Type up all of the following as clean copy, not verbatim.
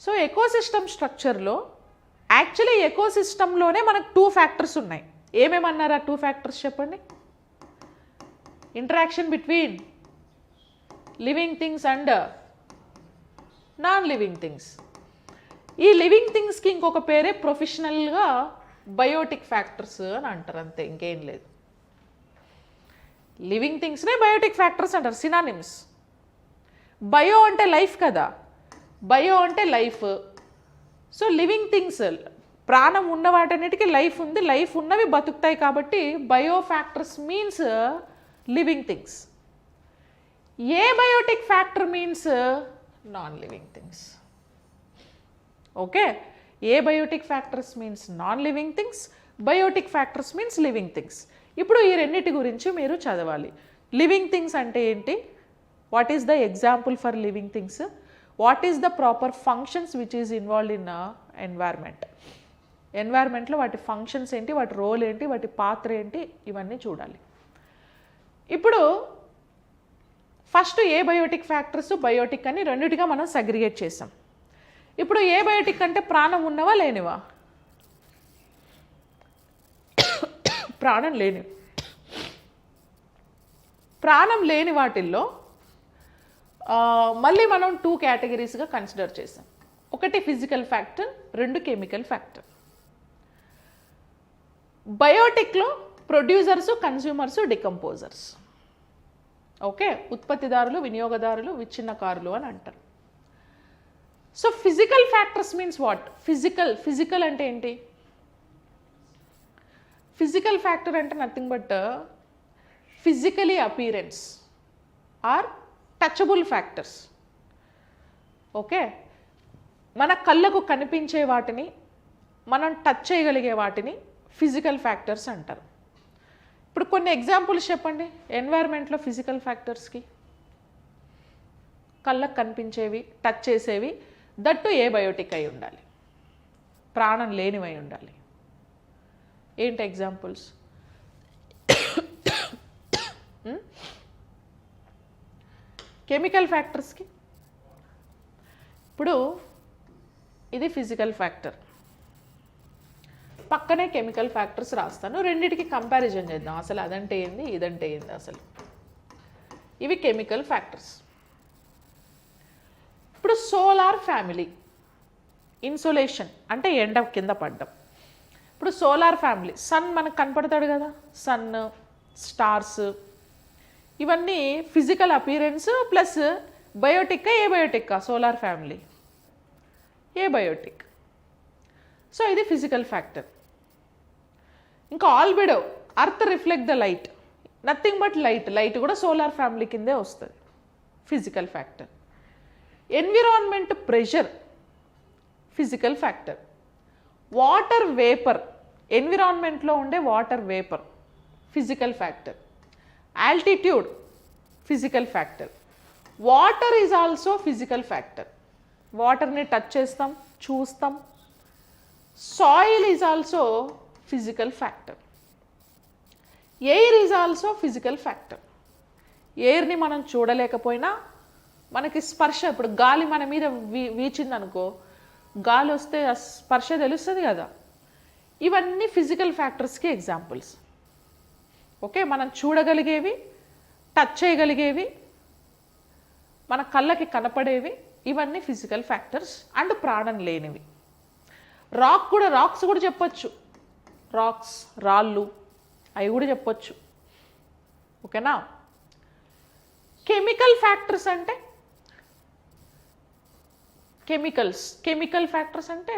So ecosystem స్ట్రక్చర్లో actually ఎకోసిస్టంలోనే మనకు 2 factors ఉన్నాయి. ఏమేమన్నారు ఆ 2 ఫ్యాక్టర్స్ చెప్పండి? Interaction between living things and non living things. ఈ లివింగ్ థింగ్స్కి ఇంకొక పేరే ప్రొఫెషనల్గా బయోటిక్ ఫ్యాక్టర్స్ అని అంటారు, అంతే, ఇంకేం లేదు. లివింగ్ థింగ్స్నే బయోటిక్ ఫ్యాక్టర్స్ అంటారు, సినానిమ్స్. బయో అంటే లైఫ్ కదా, బయో అంటే లైఫ్. సో లివింగ్ థింగ్స్, ప్రాణం ఉన్న వాటన్నిటికీ లైఫ్ ఉంది, లైఫ్ ఉన్నవి బతుకుతాయి కాబట్టి bio factors means living things. Abiotic factor means non living things. Okay, abiotic factors means non living things, biotic factors means living things. ఇప్పుడు ఈ రెండింటి గురించి మీరు చదవాలి. లివింగ్ థింగ్స్ అంటే ఏంటి, what is the example for living things, what is the proper functions which is involved in environment, ఎన్వైర్న్మెంట్లో వాటి ఫంక్షన్స్ ఏంటి, వాటి రోల్ ఏంటి, వాటి పాత్ర ఏంటి, ఇవన్నీ చూడాలి. ఇప్పుడు ఫస్ట్ ఏ బయోటిక్ ఫ్యాక్టర్స్, బయోటిక్ అని రెండిటిగా మనం సెగ్రిగేట్ చేసాం. ఇప్పుడు ఏ బయోటిక్ అంటే ప్రాణం ఉన్నవా లేనివా? ప్రాణం లేనివి. ప్రాణం లేని వాటిల్లో మళ్ళీ మనం 2 కేటగిరీస్గా కన్సిడర్ చేసాం. ఒకటి ఫిజికల్ ఫ్యాక్టర్, 2 కెమికల్ ఫ్యాక్టర్. బయోటిక్లో ప్రొడ్యూసర్స్, కన్స్యూమర్స్, డికంపోజర్స్. ఓకే, ఉత్పత్తిదారులు, వినియోగదారులు, విచ్ఛిన్నకారులు అని అంటారు. So physical factors means what? Physical అంటే ఏంటి? ఫిజికల్ ఫ్యాక్టర్ అంటే nothing but physically appearance or touchable factors. Okay, మన కళ్ళకు కనిపించే వాటిని, మనం టచ్ చేయగలిగే వాటిని ఫిజికల్ ఫ్యాక్టర్స్ అంటారు. ఇప్పుడు కొన్ని ఎగ్జాంపుల్స్ చెప్పండి ఎన్వైర్న్మెంట్లో ఫిజికల్ ఫ్యాక్టర్స్కి. కళ్ళకు కనిపించేవి, టచ్ చేసేవి, దట్టు ఏ బయోటిక్ అయి ఉండాలి, ప్రాణం లేనివై ఉండాలి. ఏంటి ఎగ్జాంపుల్స్? కెమికల్ ఫ్యాక్టర్స్కి ఇప్పుడు ఇది ఫిజికల్ ఫ్యాక్టర్, పక్కనే కెమికల్ ఫ్యాక్టర్స్ రాస్తాను, రెండిటికి కంపారిజన్ చేద్దాం. అసలు అదంటే ఏంది, ఇదంటే ఏంది అసలు. ఇవి కెమికల్ ఫ్యాక్టర్స్. ఇప్పుడు సోలార్ ఫ్యామిలీ, ఇన్సోలేషన్ అంటే ఎండ కింద పడ్డం. ఇప్పుడు సోలార్ ఫ్యామిలీ, సన్ మనకు కనపడతాడు కదా, సన్, స్టార్స్, ఇవన్నీ physical appearance plus biotic. Abiotic? Solar family abiotic. So ఇది ఫిజికల్ ఫ్యాక్టర్. ఇంకా albedo, earth reflect the light, nothing but light. Light కూడా సోలార్ ఫ్యామిలీ కిందే వస్తుంది, physical factor. Environment pressure, physical factor. Water vapour, ఎన్విరాన్మెంట్లో ఉండే water vapour, physical factor. Altitude, physical factor. Water is also physical factor, వాటర్ని touch చేస్తాం, చూస్తాం. Soil is also physical factor. Air is also physical factor. ఎయిర్ని మనం చూడలేకపోయినా మనకి స్పర్శ, ఇప్పుడు గాలి మన మీద వీచిందనుకో, గాలి వస్తే ఆ స్పర్శ తెలుస్తుంది కదా. ఇవన్నీ ఫిజికల్ ఫ్యాక్టర్స్కి ఎగ్జాంపుల్స్. ఓకే, మనం చూడగలిగేవి, టచ్ చేయగలిగేవి, మన కళ్ళకి కనపడేవి, ఇవన్నీ ఫిజికల్ ఫ్యాక్టర్స్. అండ్ ప్రాణం లేనివి. రాక్స్ కూడా చెప్పొచ్చు, రాక్స్, రాళ్ళు, అవి కూడా చెప్పొచ్చు. ఓకేనా. కెమికల్ ఫ్యాక్టర్స్ అంటే కెమికల్ ఫ్యాక్టర్స్ అంటే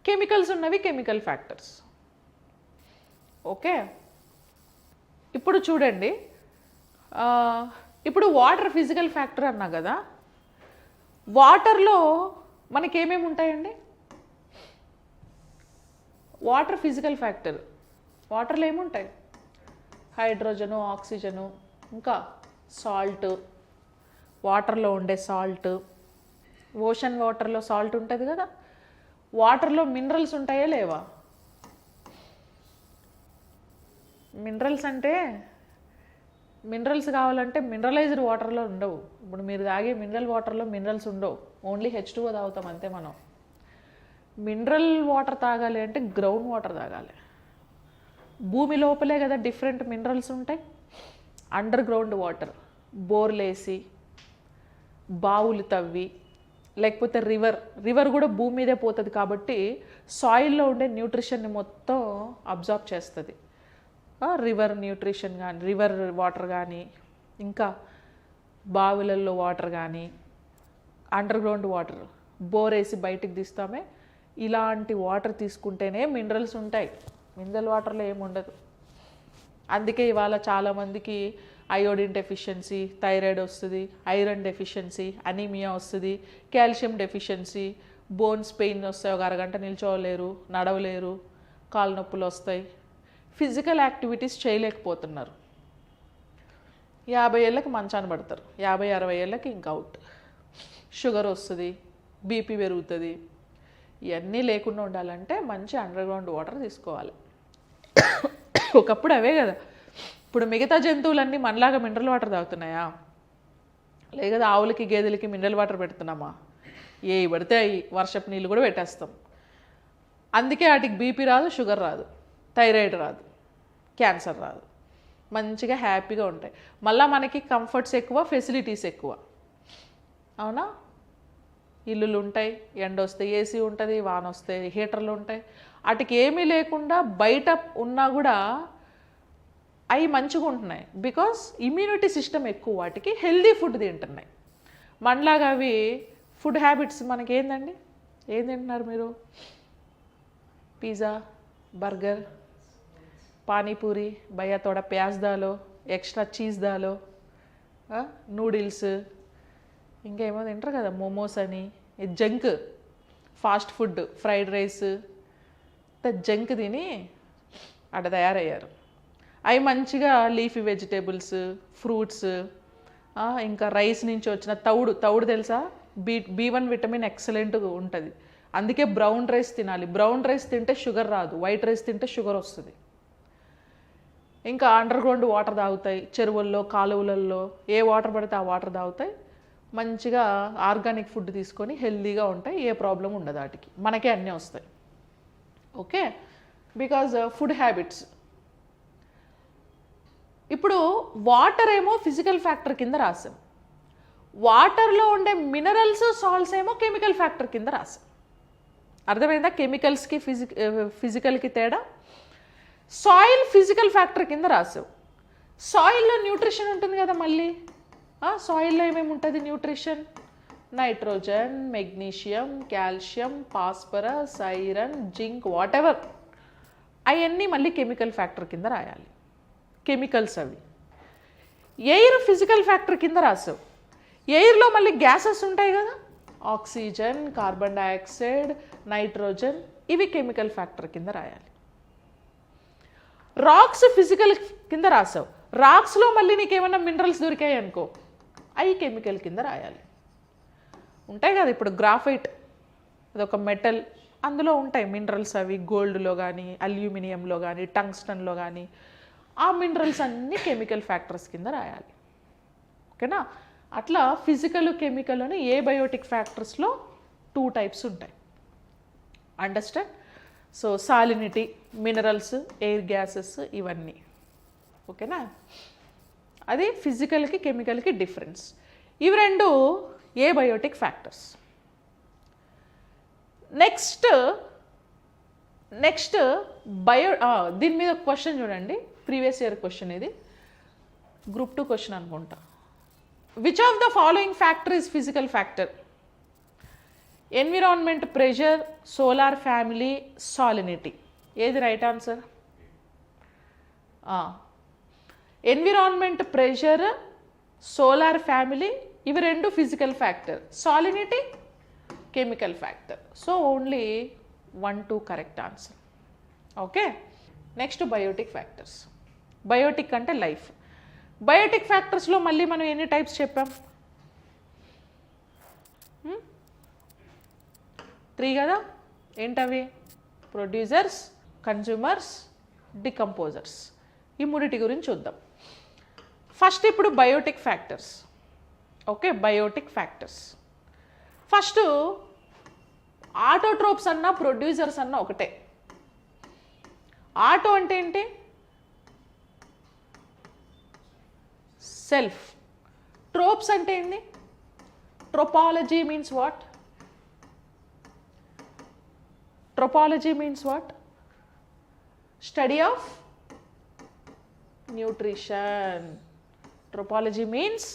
కెమికల్స్ ఉన్నవి కెమికల్ ఫ్యాక్టర్స్. ఓకే, ఇప్పుడు చూడండి, ఇప్పుడు వాటర్ ఫిజికల్ ఫ్యాక్టర్ అన్నా కదా, వాటర్లో మనకేమేమి ఉంటాయండి? Water physical factor. వాటర్లో ఏముంటాయి? హైడ్రోజను, ఆక్సిజను, ఇంకా సాల్ట్, వాటర్లో ఉండే సాల్ట్. ఓషన్ వాటర్లో సాల్ట్ ఉంటుంది కదా. వాటర్లో మినరల్స్ ఉంటాయా లేవా? మినరల్స్ అంటే మినరల్స్ కావాలంటే మినరలైజ్డ్ వాటర్లో ఉండవు. ఇప్పుడు మీరు తాగే మినరల్ వాటర్లో మినరల్స్ ఉండవు, ఓన్లీ H2O తాగుతాం అంతే మనం. మినరల్ వాటర్ తాగాలి అంటే గ్రౌండ్ వాటర్ తాగాలి. భూమి లోపలే కదా డిఫరెంట్ మినరల్స్ ఉంటాయి. అండర్ గ్రౌండ్ వాటర్, బోర్లేసి బావులు తవ్వి, లేకపోతే రివర్ కూడా భూమి మీదే పోతుంది కాబట్టి సాయిల్లో ఉండే న్యూట్రిషన్ని మొత్తం అబ్జార్బ్ చేస్తుంది. రివర్ న్యూట్రిషన్ కానీ, రివర్ వాటర్ కానీ, ఇంకా బావులలో వాటర్ కానీ, అండర్ గ్రౌండ్ వాటర్ బోర్ వేసి బయటికి తీస్తామే, ఇలాంటి వాటర్ తీసుకుంటేనే మినరల్స్ ఉంటాయి. మినరల్ వాటర్లో ఏముండదు. అందుకే ఇవాళ చాలామందికి అయోడిన్ డెఫిషియన్సీ, థైరాయిడ్ వస్తుంది, ఐరన్ డెఫిషియన్సీ, అనీమియా వస్తుంది, కాల్షియం డెఫిషియన్సీ, బోన్స్ పెయిన్ వస్తాయి, ఒక అరగంట నిల్చోలేరు, నడవలేరు, కాళ్ళ నొప్పులు వస్తాయి, ఫిజికల్ యాక్టివిటీస్ చేయలేకపోతున్నారు. 50 ఏళ్ళకి మంచాన పడతారు, 50-60 ఏళ్ళకి ఇంకా అవుట్. షుగర్ వస్తుంది, బీపీ పెరుగుతుంది. ఇవన్నీ లేకుండా ఉండాలంటే మంచి అండర్ గ్రౌండ్ వాటర్ తీసుకోవాలి. ఒకప్పుడు అవే కదా. ఇప్పుడు మిగతా జంతువులన్నీ మనలాగా మినరల్ వాటర్ తాగుతున్నాయా? లే కదా. ఆవులకి గేదెలకి మినరల్ వాటర్ పెడుతున్నామా? ఏ పడితే అవి వర్షపు నీళ్ళు కూడా పెట్టేస్తాం. అందుకే వాటికి బీపీ రాదు, షుగర్ రాదు, థైరాయిడ్ రాదు, క్యాన్సర్ రాదు, మంచిగా హ్యాపీగా ఉంటాయి. మళ్ళీ మనకి కంఫర్ట్స్ ఎక్కువ, ఫెసిలిటీస్ ఎక్కువ. అవునా? ఇల్లులు ఉంటాయి, ఎండ వస్తే ఏసీ ఉంటుంది, వాన వస్తే హీటర్లు ఉంటాయి. వాటికి ఏమీ లేకుండా బయట ఉన్నా కూడా అవి మంచిగా ఉంటున్నాయి. బికాస్ ఇమ్యూనిటీ సిస్టమ్ ఎక్కువ, వాటికి హెల్దీ ఫుడ్ తింటున్నాయి. మనలాగా అవి ఫుడ్ హ్యాబిట్స్ మనకి ఏందండి? ఏం తింటున్నారు మీరు? పిజ్జా, బర్గర్, పానీపూరి, భయ్యా తోడ ప్యాజ్ దాలో, ఎక్స్ట్రా చీజ్ దాలో, నూడిల్స్, ఇంకేమో తింటారు కదా, మోమోస్ అని. Junk fast food, fried rice, junk తిని అక్కడ తయారయ్యారు. అవి మంచిగా లీఫీ వెజిటేబుల్స్, ఫ్రూట్స్, ఇంకా రైస్ నుంచి వచ్చిన తౌడు తెలుసా? B1 విటమిన్ ఎక్సలెంట్గా ఉంటుంది. అందుకే బ్రౌన్ రైస్ తినాలి. బ్రౌన్ రైస్ తింటే షుగర్ రాదు, వైట్ రైస్ తింటే షుగర్ వస్తుంది. ఇంకా అండర్ గ్రౌండ్ వాటర్ తాగుతాయి, చెరువుల్లో, కాలువలలో ఏ వాటర్ పడితే ఆ వాటర్ తాగుతాయి. మంచిగా ఆర్గానిక్ ఫుడ్ తీసుకొని హెల్దీగా ఉంటాయి, ఏ ప్రాబ్లం ఉండదు వాటికి. మనకే అన్నీ వస్తాయి. Okay, because food habits. ఇప్పుడు వాటర్ ఏమో ఫిజికల్ ఫ్యాక్టర్ కింద రాసాం, వాటర్లో ఉండే మినరల్స్, సాల్ట్స్ ఏమో కెమికల్ ఫ్యాక్టర్ కింద రాసాం. అర్థమైందా? కెమికల్స్కి ఫిజికల్కి తేడా. సాయిల్ ఫిజికల్ ఫ్యాక్టర్ కింద రాసావు. సాయిల్లో న్యూట్రిషన్ ఉంటుంది కదా. మళ్ళీ సాయిల్లో ఏమేమి ఉంటుంది nutrition? Nitrogen, magnesium, calcium, phosphorus, iron, zinc, whatever. అవన్నీ మళ్ళీ కెమికల్ ఫ్యాక్టర్ కింద రాయాలి. కెమికల్స్ అవి. ఎయిర్ ఫిజికల్ ఫ్యాక్టర్ కింద రాసావు. ఎయిర్లో మళ్ళీ గ్యాసెస్ ఉంటాయి కదా, ఆక్సిజన్, కార్బన్ డైఆక్సైడ్, నైట్రోజన్, ఇవి కెమికల్ ఫ్యాక్టర్ కింద రాయాలి. రాక్స్ ఫిజికల్ కింద రాసావు. రాక్స్లో మళ్ళీ నీకు ఏమైనా మినరల్స్ దొరికాయి అనుకో, అవి కెమికల్ కింద రాయాలి. ఉంటాయి కదా, ఇప్పుడు గ్రాఫైట్ అదొక మెటల్, అందులో ఉంటాయి మినరల్స్. అవి గోల్డ్లో కానీ, అల్యూమినియంలో కానీ, టంగ్స్టన్లో కానీ, ఆ మినరల్స్ అన్నీ కెమికల్ ఫ్యాక్టర్స్ కింద రాయాలి. ఓకేనా? అట్లా ఫిజికల్, కెమికల్ అని ఏబయోటిక్ ఫ్యాక్టర్స్లో 2 టైప్స్ ఉంటాయి. Understand? So salinity, minerals, air gases, ఇవన్నీ. ఓకేనా? అది ఫిజికల్కి, కెమికల్కి డిఫరెన్స్. ఇవి 2 ఏబయోటిక్ ఫ్యాక్టర్స్. నెక్స్ట్ దీని మీద క్వశ్చన్ చూడండి, ప్రీవియస్ ఇయర్ క్వశ్చన్ ఇది, Group 2 క్వశ్చన్ అనుకుంటా. Which of the following factor is physical factor? Environment, pressure, solar family, salinity. ఏది right answer? Environment, pressure, solar family, ఇవి 2 physical factor. Salinity chemical factor. So only 1, 2 correct answer. Okay, next biotic factors. Biotic అంటే life. Biotic ఫ్యాక్టర్స్లో మళ్ళీ మనం ఎన్ని types చెప్పాం? 3 కదా. ఏంటవి? Producers, consumers, decomposers. ఈ 3 గురించి చూద్దాం. ఫస్ట్ ఇప్పుడు biotic factors. Okay, biotic factors. First autotrophs అన్న ప్రొడ్యూసర్స్ అన్న ఒకటే. ఆటో అంటే ఏంటి? సెల్ఫ్. ట్రోప్స్ అంటే ఏంటి? Trophology means what? Trophology means what? Study of nutrition. Trophology means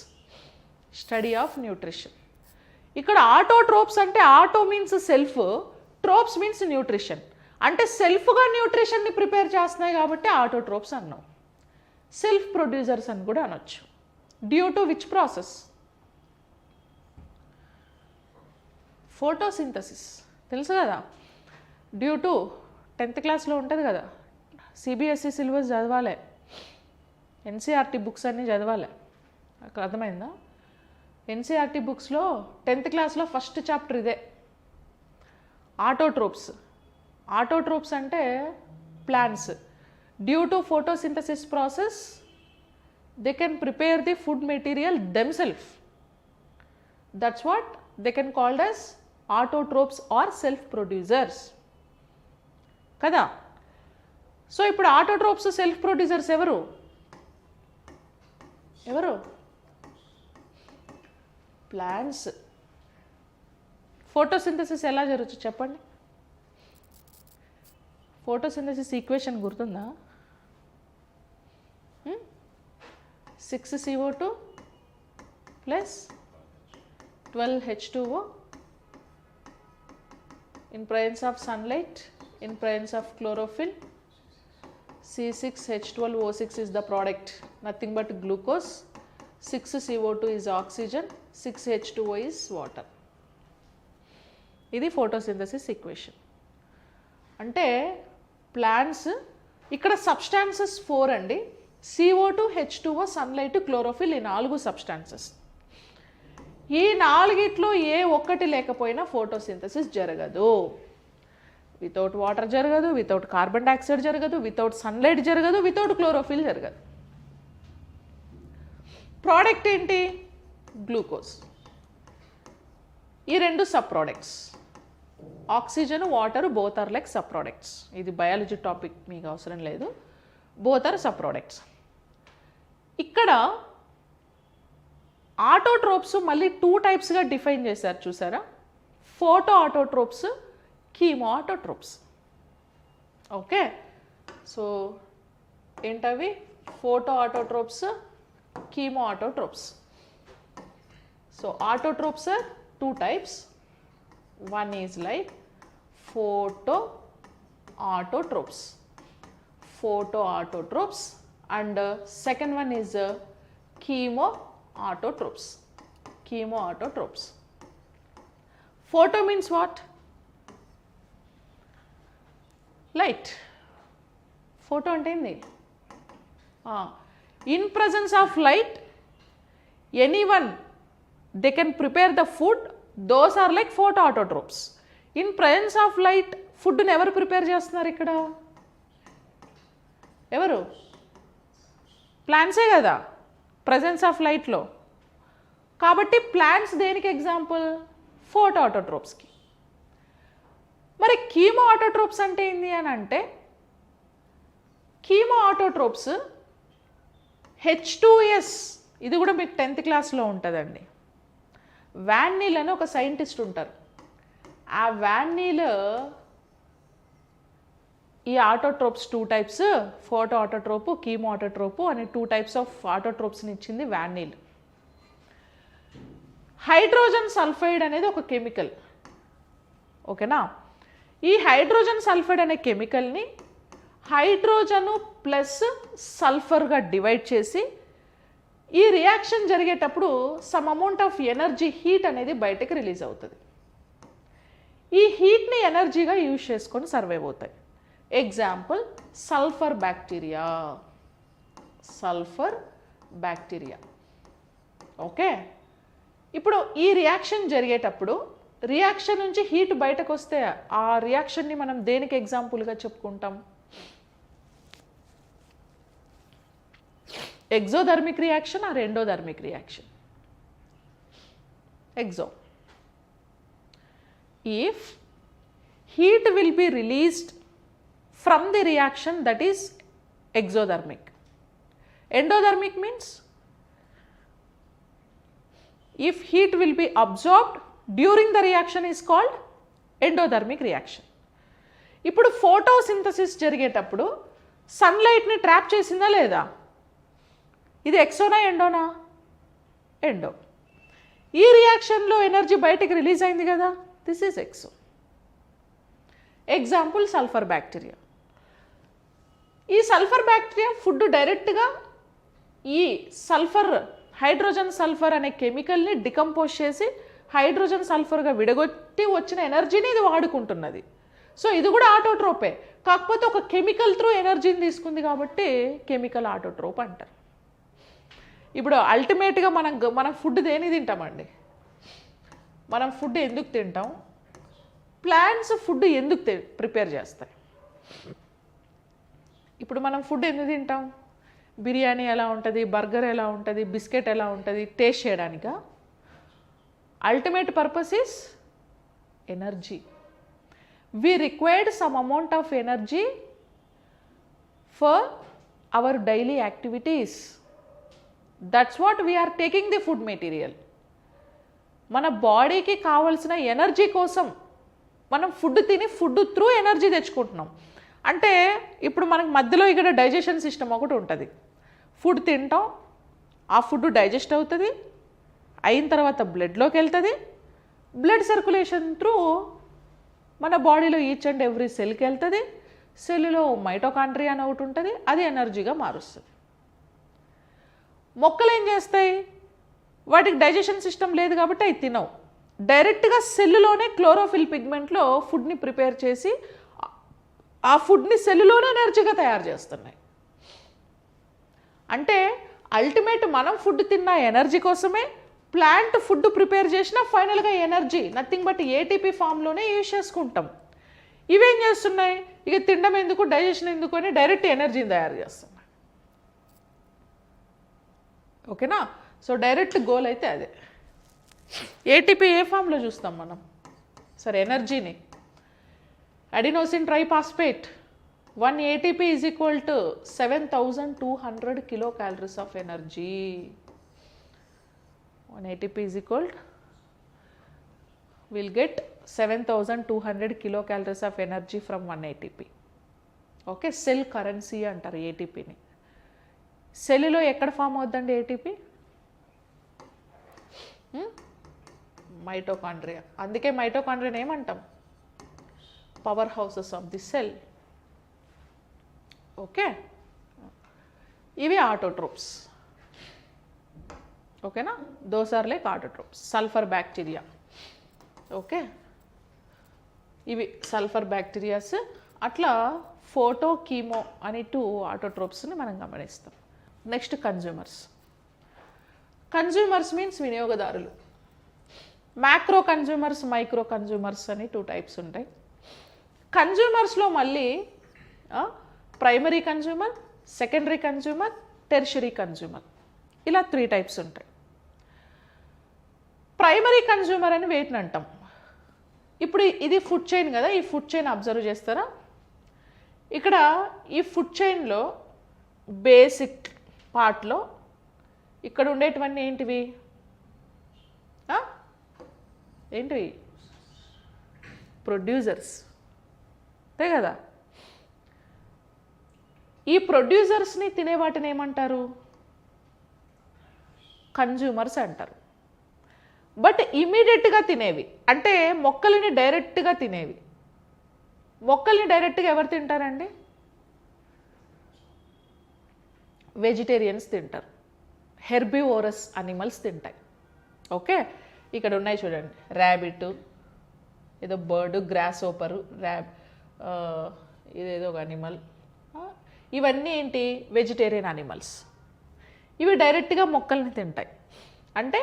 study of nutrition. ఇక్కడ ఆటోట్రోప్స్ అంటే auto means self, trophs means nutrition. అంటే సెల్ఫ్గా న్యూట్రిషన్ని ప్రిపేర్ చేస్తున్నాయి కాబట్టి ఆటోట్రోప్స్ అన్నాం. సెల్ఫ్ ప్రొడ్యూసర్స్ అని కూడా అనొచ్చు. Due to which process? Photosynthesis. తెలుసు కదా, డ్యూ టు 10th క్లాస్లో ఉంటుంది కదా. సిబిఎస్ఈ సిలబస్ చదవాలి, ఎన్సీఆర్టీ బుక్స్ అన్నీ చదవాలి. అర్థమైందా? ఎన్సీఆర్టీ బుక్స్లో 10th క్లాస్లో ఫస్ట్ చాప్టర్ ఇదే, ఆటోట్రోప్స్. ఆటోట్రోప్స్ అంటే plants. Due to photosynthesis process they can prepare the food material themselves. That's what they can called as autotrophs or self producers kada. So ఇప్పుడు autotrophs self producers ఎవరు? Plants. Photosynthesis ఎలా జరుగుతుంది చెప్పండి? Photosynthesis equation గుర్తుందా? 6CO2 plus 12H2O in presence of sunlight, in presence of chlorophyll. C6H12O6 is the product, nothing but glucose. 6CO2 is oxygen, 6H2O is water. ఇది photosynthesis equation. అంటే plants, ఇక్కడ substances 4 అండి. CO2, H2O, sunlight, chlorophyll, ఈ 4 substances. ఈ 4ట్లో ఏ ఒక్కటి లేకపోయినా photosynthesis జరగదు. Without water జరగదు, వితౌట్ కార్బన్ డైఆక్సైడ్ జరగదు, వితౌట్ సన్లైట్ జరగదు, వితౌట్ క్లోరోఫిల్ జరగదు. ప్రోడక్ట్ ఏంటి? గ్లూకోజ్. ఈ 2 sub products. Oxygen, water both are like sub products. ఇది బయాలజీ టాపిక్, మీకు అవసరం లేదు. Both are sub products. ఇక్కడ ఆటోట్రోప్స్ మళ్ళీ 2 టైప్స్గా డిఫైన్ చేశారు, చూసారా? Photo autotrophs, chemo autotrophs. Okay, so ఏంటవి? Photo autotrophs, chemo autotrophs. So autotrophs are 2 types. One is like photo autotrophs, and second one is chemo autotrophs. Photo means what? Light. Photo ante endi? In presence of light, anyone they can prepare the food. Those are like photo autotrophs. In presence of light, food ని ఎవరు prepare చేస్తున్నారు ఇక్కడ? ఎవరు? ప్లాంట్సే కదా presence of లైట్లో. కాబట్టి plants దేనికి example? Photo ఆటోట్రోప్స్కి. మరి కీమో ఆటోట్రోప్స్ అంటే ఏంటి అని అంటే, కీమో ఆటోట్రోప్స్ H2S, ఇది కూడా మీకు 10th క్లాస్లో ఉంటుందండి. వాన్ నీల్ అని ఒక సైంటిస్ట్ ఉంటారు. ఆ వాన్ నీల్ ఈ ఆటోట్రోప్స్ 2 types, ఫోటో ఆటోట్రోపు, కీమో ఆటోట్రోపు అనే 2 types ఆఫ్ ఆటోట్రోప్స్ని ఇచ్చింది వాన్ నీల్. హైడ్రోజన్ సల్ఫైడ్ అనేది ఒక కెమికల్. ఓకేనా? ఈ హైడ్రోజన్ సల్ఫైడ్ అనే కెమికల్ని హైడ్రోజను ప్లస్ సల్ఫర్గా డివైడ్ చేసి ఈ రియాక్షన్ జరిగేటప్పుడు some amount of energy, heat అనేది బయటకు రిలీజ్ అవుతుంది. ఈ హీట్ని ఎనర్జీగా యూజ్ చేసుకొని సర్వైవ్ అవుతాయి. Example sulphur bacteria. ఓకే, ఇప్పుడు ఈ రియాక్షన్ జరిగేటప్పుడు రియాక్షన్ నుంచి హీట్ బయటకు వస్తే ఆ రియాక్షన్ని మనం దేనికి ఎగ్జాంపుల్గా చెప్పుకుంటాం? exothermic reaction or endothermic reaction? Exo. If heat will be released from the reaction, that is exothermic. Endothermic means if heat will be absorbed during the reaction is called endothermic reaction. ఇప్పుడు photosynthesis జరిగేటప్పుడు సన్లైట్ని trap చేసిందా లేదా? ఇది ఎక్సోనా ఎండోనా? Endo. ఈ రియాక్షన్లో energy బయటికి release అయింది కదా, this is exo. Example sulphur bacteria. ఈ సల్ఫర్ బ్యాక్టీరియా ఫుడ్ డైరెక్ట్గా ఈ సల్ఫర్, హైడ్రోజన్ సల్ఫర్ అనే కెమికల్ని డికంపోజ్ చేసి హైడ్రోజన్ సల్ఫర్గా విడగొట్టి వచ్చిన ఎనర్జీని ఇది వాడుకుంటున్నది. సో ఇది కూడా ఆటోట్రోపే, కాకపోతే ఒక కెమికల్ త్రూ ఎనర్జీని తీసుకుంది కాబట్టి కెమికల్ ఆటోట్రోప్ అంటారు. ఇప్పుడు అల్టిమేట్గా మనం ఫుడ్ దేని తింటామండి? మనం ఫుడ్ ఎందుకు తింటాం? ప్లాంట్స్ ఫుడ్ ఎందుకు ప్రిపేర్ చేస్తాయి? ఇప్పుడు మనం ఫుడ్ ఎందుకు తింటాం? బిర్యానీ ఎలా ఉంటుంది, బర్గర్ ఎలా ఉంటుంది, బిస్కెట్ ఎలా ఉంటుంది, టేస్ట్ చేయడానికా? Ultimate purpose is energy. We required some amount of energy for our daily activities. That's what we are taking the food material. మన బాడీకి కావాల్సిన ఎనర్జీ కోసం మనం ఫుడ్ తిని ఫుడ్ త్రూ ఎనర్జీ తెచ్చుకుంటున్నాం. అంటే ఇప్పుడు మనకు మధ్యలో ఇక్కడ డైజెషన్ సిస్టమ్ ఒకటి ఉంటుంది. ఫుడ్ తింటాం, ఆ ఫుడ్ డైజెస్ట్ అవుతుంది, అయిన తర్వాత బ్లడ్లోకి వెళ్తుంది, బ్లడ్ సర్క్యులేషన్ త్రూ మన బాడీలో ఈచ్ అండ్ ఎవ్రీ సెల్కి వెళ్తుంది, సెల్లో మైటోకాండ్రియా అని ఒకటి ఉంటుంది, అది ఎనర్జీగా మారుస్తుంది. మొక్కలు ఏం చేస్తాయి? వాటికి డైజెషన్ సిస్టమ్ లేదు కాబట్టి అవి తినవు, డైరెక్ట్గా సెల్లులోనే క్లోరోఫిల్ పిగ్మెంట్లో ఫుడ్ని ప్రిపేర్ చేసి ఆ ఫుడ్ని సెల్లులోనే ఎనర్జీగా తయారు చేస్తున్నాయి. అంటే అల్టిమేట్ మనం ఫుడ్ తిన్న ఎనర్జీ కోసమే, ప్లాంట్ ఫుడ్ ప్రిపేర్ చేసిన ఫైనల్గా ఎనర్జీ నథింగ్ బట్ ఏటీపీ ఫామ్లోనే యూజ్ చేసుకుంటాం. ఇవేం చేస్తున్నాయి? ఇక తినడం ఎందుకు, డైజెషన్ ఎందుకు అని డైరెక్ట్ ఎనర్జీని తయారు చేస్తున్నాయి. ఓకేనా? సో డైరెక్ట్ గోల్ అయితే అదే. ఏటీపీ ఏ ఫామ్లో చూస్తాం మనం? సరే, ఎనర్జీని adenosine triphosphate 1 ATP is equal to 7200 kilocalories of energy. 1 ATP is equal to, we'll get 7200 kilocalories of energy from 1 ATP. Okay, cell currency అంటారు ఏటీపీని. సెల్లో ఎక్కడ ఫామ్ అవుతుందండి ఏటీపీ? మైటోకాండ్రియా. అందుకే మైటోకాండ్రియాని ఏమంటాం? Power houses of the cell. Okay, ఇవి autotrophs. ఓకేనా? Those are like autotrophs. Sulphur bacteria. Okay, ఇవి సల్ఫర్ బ్యాక్టీరియాస్. అట్లా ఫోటో, కీమో అని 2 ఆటోట్రోప్స్ని మనం గమనిస్తాం. Next consumers. కన్జ్యూమర్స్ మీన్స్ వినియోగదారులు. మ్యాక్రో కన్జ్యూమర్స్, మైక్రో కన్జ్యూమర్స్ అని 2 టైప్స్ ఉంటాయి. కన్జ్యూమర్స్లో మళ్ళీ primary consumer, secondary consumer, tertiary consumer, ఇలా 3 టైప్స్ ఉంటాయి. ప్రైమరీ కన్జ్యూమర్ అని వేటిని అంటాం? ఇప్పుడు ఇది ఫుడ్ చైన్ కదా, ఈ ఫుడ్ చైన్ అబ్జర్వ్ చేస్తారా? ఇక్కడ ఈ ఫుడ్ చైన్లో బేసిక్ పార్ట్లో ఇక్కడ ఉండేటివన్నీ ఏంటివి? ఏంటివి? ప్రొడ్యూసర్స్, అంతే కదా. ఈ ప్రొడ్యూసర్స్ని తినే వాటిని ఏమంటారు? కన్జ్యూమర్స్ అంటారు. బట్ ఇమీడియట్గా తినేవి అంటే మొక్కల్ని డైరెక్ట్గా తినేవి. మొక్కల్ని డైరెక్ట్గా ఎవరు తింటారండి? వెజిటేరియన్స్ తింటారు, హెర్బివోరస్ అనిమల్స్ తింటాయి. ఓకే, ఇక్కడ ఉన్నాయి చూడండి, ర్యాబిట్, ఏదో బర్డ్, గ్రాస్ ఓపరు, ఇదేదో ఒక అనిమల్. ఇవన్నీ ఏంటి? Vegetarian animals. ఇవి డైరెక్ట్గా మొక్కల్ని తింటాయి. అంటే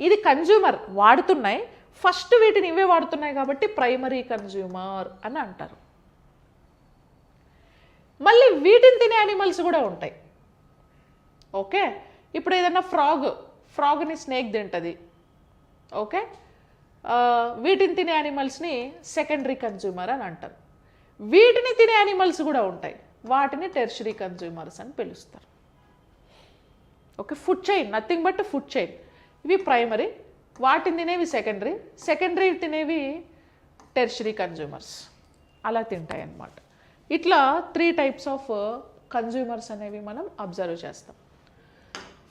ఇది కన్జ్యూమర్ వాడుతున్నాయి, ఫస్ట్ వీటిని ఇవే వాడుతున్నాయి కాబట్టి ప్రైమరీ కన్జ్యూమర్ అని అంటారు. మళ్ళీ వీటిని తినే అనిమల్స్ కూడా ఉంటాయి. ఓకే, ఇప్పుడు ఏదైనా ఫ్రాగ్ని స్నేక్ తింటుంది. ఓకే, వీటిని తినే యానిమల్స్ని సెకండరీ కన్జ్యూమర్ అని అంటారు. వీటిని తినే యానిమల్స్ కూడా ఉంటాయి, వాటిని టెర్షరీ కన్జ్యూమర్స్ అని పిలుస్తారు. Okay, food chain, nothing but food chain. ఇవి ప్రైమరీ, వాటిని తినేవి సెకండరీ తినేవి టెర్షరీ కన్జ్యూమర్స్, అలా తింటాయి అన్నమాట. ఇట్లా 3 టైప్స్ ఆఫ్ కన్జ్యూమర్స్ అనేవి మనం అబ్జర్వ్ చేస్తాం.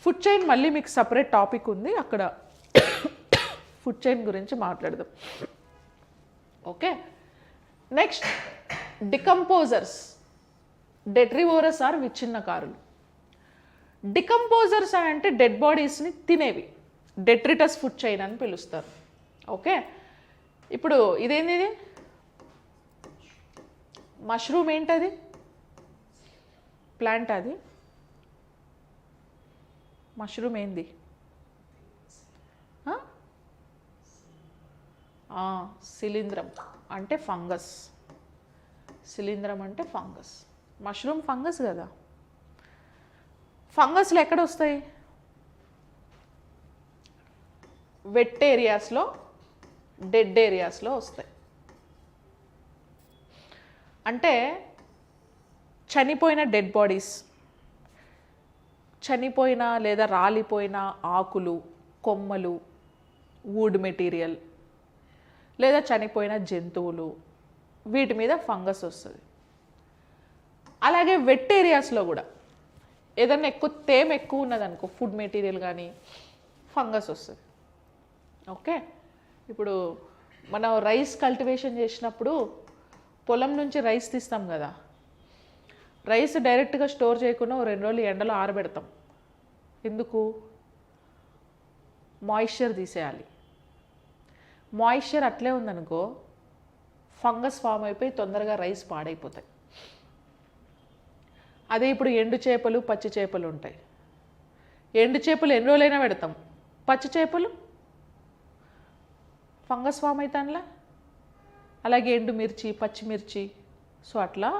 ఫుడ్ చైన్ మళ్ళీ మీకు సపరేట్ టాపిక్ ఉంది, అక్కడ ఫుడ్ చైన్ గురించి మాట్లాడదాం. Okay, next decomposers. Detritivores or విచ్ఛిన్నకారులు. డికంపోజర్స్ అని అంటే డెడ్ బాడీస్ని తినేవి, డెట్రిటస్ ఫుడ్ చైన్ అని పిలుస్తారు. ఓకే, ఇప్పుడు ఇదేంది, ఇది మష్రూమ్ ఏంటది, ప్లాంట్, అది మష్రూమ్ ఏంది, శిలీంధ్రం అంటే ఫంగస్. శిలీంధ్రం అంటే ఫంగస్, మష్రూమ్ ఫంగస్ కదా. ఫంగస్లు ఎక్కడ వస్తాయి, వెట్ ఏరియాస్లో, డెడ్ ఏరియాస్లో వస్తాయి. అంటే చనిపోయిన డెడ్ బాడీస్, చనిపోయిన లేదా రాలిపోయిన ఆకులు, కొమ్మలు, వుడ్ మెటీరియల్, లేదా చనిపోయిన జంతువులు, వీటి మీద ఫంగస్ వస్తుంది. అలాగే వెట్ ఏరియాస్లో కూడా ఏదన్నా తేమ ఎక్కువ ఉన్నదనుకో, ఫుడ్ మెటీరియల్ కానీ, ఫంగస్ వస్తుంది. ఓకే, ఇప్పుడు మనం రైస్ కల్టివేషన్ చేసినప్పుడు పొలం నుంచి రైస్ తీస్తాం కదా, రైస్ డైరెక్ట్గా స్టోర్ చేయకుండా 2 రోజులు ఎండలో ఆరబెడతాం. ఎందుకు? మాయిశ్చర్ తీసేయాలి. మాయిశ్చర్ అట్లే ఉందనుకో, ఫంగస్ ఫామ్ అయిపోయి తొందరగా రైస్ పాడైపోతాయి. అదే ఇప్పుడు ఎండు చేపలు, పచ్చి చేపలు ఉంటాయి. ఎండు చేపలు ఎన్ని రోజులైనా పెడతాం, పచ్చి చేపలు ఫంగస్ ఫామ్ అవుతానులా. అలాగే ఎండుమిర్చి, పచ్చిమిర్చి. సో అట్లా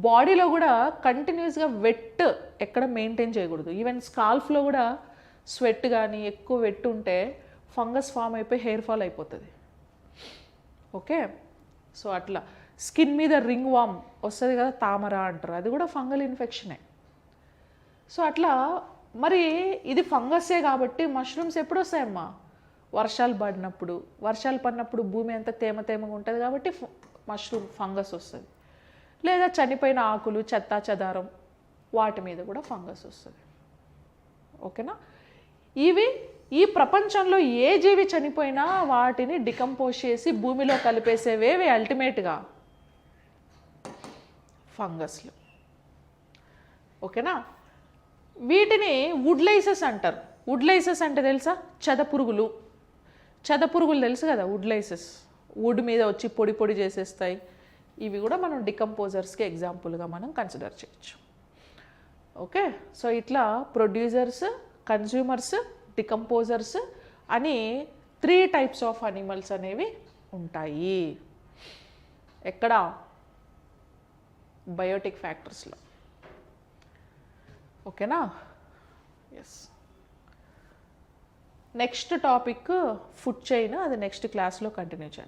బాడీలో కూడా కంటిన్యూస్గా వెట్ ఎక్కడ మెయింటైన్ చేయకూడదు. ఈవెన్ స్కాల్ఫ్లో కూడా స్వెట్ కానీ ఎక్కువ వెట్ ఉంటే ఫంగస్ ఫామ్ అయిపోయి హెయిర్ ఫాల్ అయిపోతుంది. ఓకే, సో అట్లా స్కిన్ మీద రింగ్ వామ్ వస్తుంది కదా, తామర అంటారు, అది కూడా ఫంగల్ ఇన్ఫెక్షనే. సో అట్లా మరి ఇది ఫంగస్సే కాబట్టి మష్రూమ్స్ ఎప్పుడు వస్తాయమ్మా? వర్షాలు పడినప్పుడు భూమి అంతా తేమగా ఉంటుంది కాబట్టి మష్రూమ్ ఫంగస్ వస్తుంది. లేదా చనిపోయిన ఆకులు, చెత్తా చెదారం, వాటి మీద కూడా ఫంగస్ వస్తుంది. ఓకేనా? ఈ ప్రపంచంలో ఏ జీవి చనిపోయినా వాటిని డికంపోజ్ చేసి భూమిలో కలిపేసేవేవి అల్టిమేట్గా ఫంగస్లు. ఓకేనా? వీటిని వుడ్లైసెస్ అంటారు. వుడ్లైసెస్ అంటే తెలుసా? చెదపురుగులు తెలుసు కదా, వుడ్లైసెస్. వుడ్ మీద వచ్చి పొడి చేసేస్తాయి. ఇవి కూడా మనం డికంపోజర్స్కి ఎగ్జాంపుల్గా మనం కన్సిడర్ చేయొచ్చు. ఓకే, సో ఇట్లా ప్రొడ్యూసర్స్, కన్జ్యూమర్స్, డికంపోజర్స్ అని 3 టైప్స్ ఆఫ్ అనిమల్స్ అనేవి ఉంటాయి. ఎక్కడ? బయోటిక్ ఫ్యాక్టర్స్లో. ఓకేనా? Yes. Next topic food chain, అది నెక్స్ట్ క్లాస్లో కంటిన్యూ చేయండి.